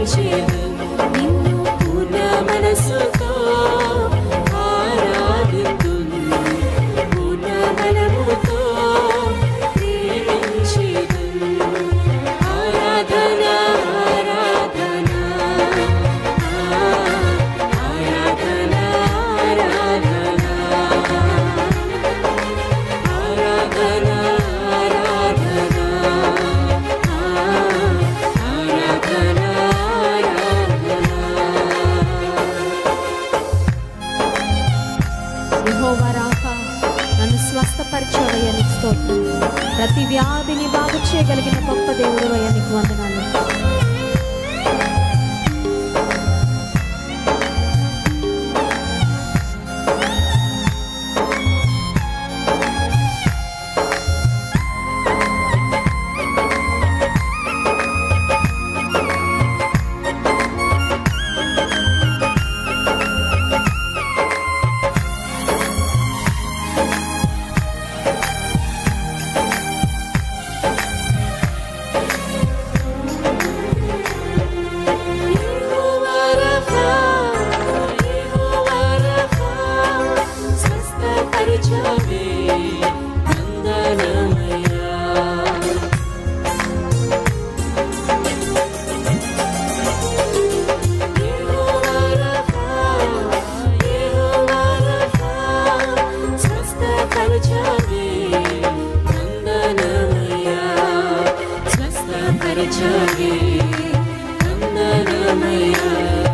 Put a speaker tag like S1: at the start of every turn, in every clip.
S1: స్తుతించెదను. నిన్ను పూర్ణ మనసుతో ఆరాధింతును, పూర్ణ బలముతో ప్రేమించెదను. ఆరాధన ఆరాధన ఆరాధన ఆరాధన యెహోవా రాఫా, నన్ను స్వస్థపరిచావయ్యా, నీకు స్తోత్రం. ప్రతి వ్యాధిని బాగు చేయగలిగిన గొప్ప దేవుడు అయ్యా, నీకు వందనాలు.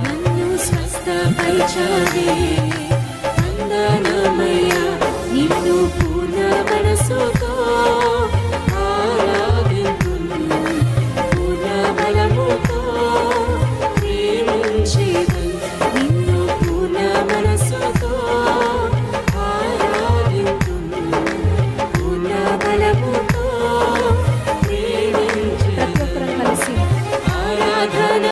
S1: నన్ను స్వస్థపరిచావే, వందనమయ్యా. నిన్ను పూర్ణ మనసు